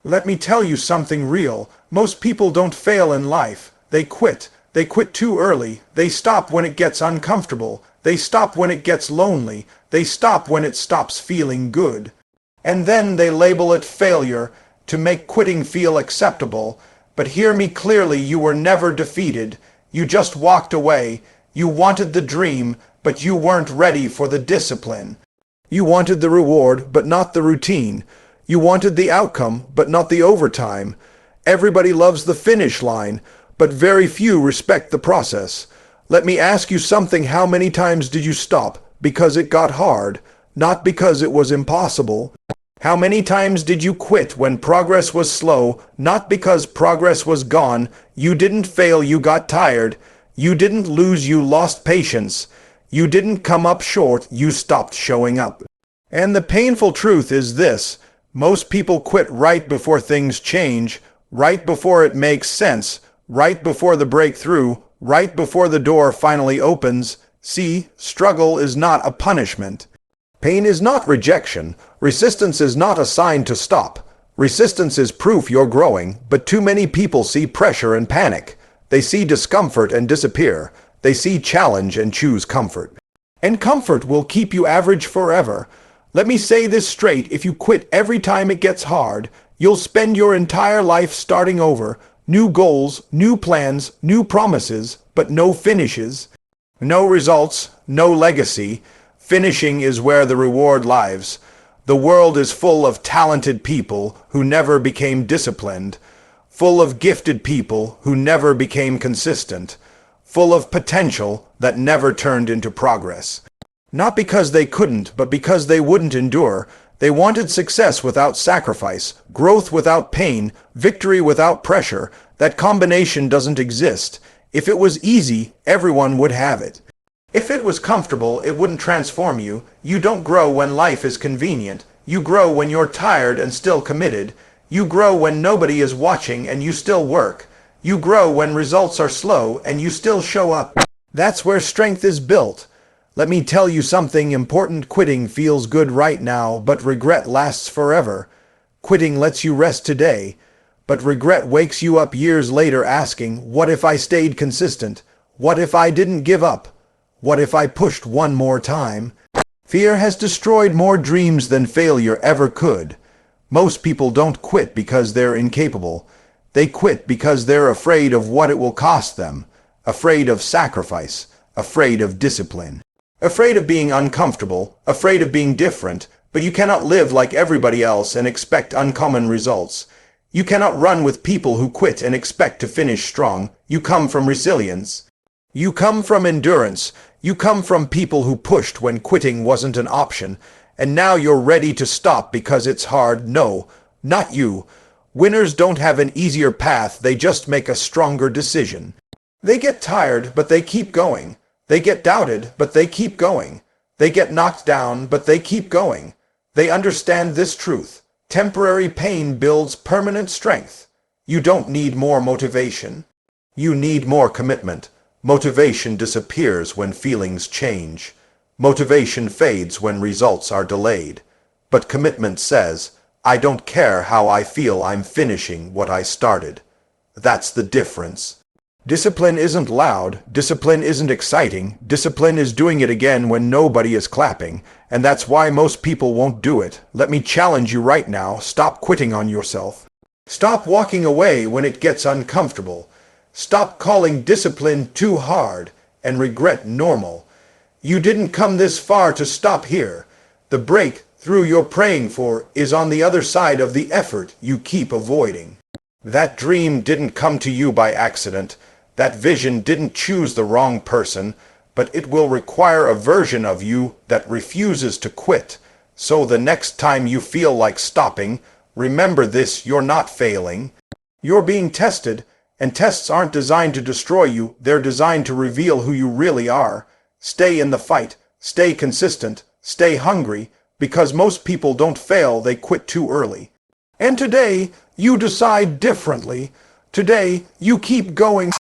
Let me tell you something real. Most people don't fail in life. They quit. They quit too early. They stop when it gets uncomfortable. They stop when it gets lonely. They stop when it stops feeling good. And then they label it failure to make quitting feel acceptable. But hear me clearly, you were never defeated. You just walked away. You wanted the dream, but you weren't ready for the discipline. You wanted the reward, but not the routine. You wanted the outcome, but not the overtime. Everybody loves the finish line, but very few respect the process. Let me ask you something. How many times did you stop because it got hard, not because it was impossible? How many times did you quit when progress was slow, not because progress was gone? You didn't fail, you got tired. You didn't lose, you lost patience. You didn't come up short, you stopped showing up. And the painful truth is this: most people quit right before things change, right before it makes sense, right before the breakthrough, right before the door finally opens. See, struggle is not a punishment. Pain is not rejection. Resistance is not a sign to stop. Resistance is proof you're growing, but too many people see pressure and panic. They see discomfort and disappear. They see challenge and choose comfort. And comfort will keep you average forever. Let me say this straight: if you quit every time it gets hard, you'll spend your entire life starting over. New goals, new plans, new promises, but no finishes. No results, no legacy. Finishing is where the reward lies. The world is full of talented people who never became disciplined, full of gifted people who never became consistent, full of potential that never turned into progress. Not because they couldn't, but because they wouldn't endure. They wanted success without sacrifice, growth without pain, victory without pressure. That combination doesn't exist. If it was easy, everyone would have it. If it was comfortable, it wouldn't transform you. You don't grow when life is convenient. You grow when you're tired and still committed. You grow when nobody is watching and you still work. You grow when results are slow and you still show up. That's where strength is built. Let me tell you something important. Quitting feels good right now, but regret lasts forever. Quitting lets you rest today, but regret wakes you up years later asking, what if I stayed consistent? What if I didn't give up? What if I pushed one more time? Fear has destroyed more dreams than failure ever could. Most people don't quit because they're incapable. They quit because they're afraid of what it will cost them, afraid of sacrifice, afraid of discipline, afraid of being uncomfortable, afraid of being different. But you cannot live like everybody else and expect uncommon results. You cannot run with people who quit and expect to finish strong. You come from resilience. You come from endurance. You come from people who pushed when quitting wasn't an option, and now you're ready to stop because it's hard. No, not you. Winners don't have an easier path, they just make a stronger decision. They get tired, but they keep going. They get doubted, but they keep going. They get knocked down, but they keep going. They understand this truth: temporary pain builds permanent strength. You don't need more motivation. You need more commitment. Motivation disappears when feelings change. Motivation fades when results are delayed. But commitment says, I don't care how I feel, I'm finishing what I started. That's the difference. Discipline isn't loud. Discipline isn't exciting. Discipline is doing it again when nobody is clapping. And that's why most people won't do it. Let me challenge you right now. Stop quitting on yourself. Stop walking away when it gets uncomfortable. Stop calling discipline too hard and regret normal. You didn't come this far to stop here. The breakthrough you're praying for is on the other side of the effort you keep avoiding. That dream didn't come to you by accident. That vision didn't choose the wrong person, but it will require a version of you that refuses to quit. So the next time you feel like stopping, remember this: you're not failing. You're being tested. And tests aren't designed to destroy you, they're designed to reveal who you really are. Stay in the fight, stay consistent, stay hungry, because most people don't fail, they quit too early. And today, you decide differently. Today, you keep going.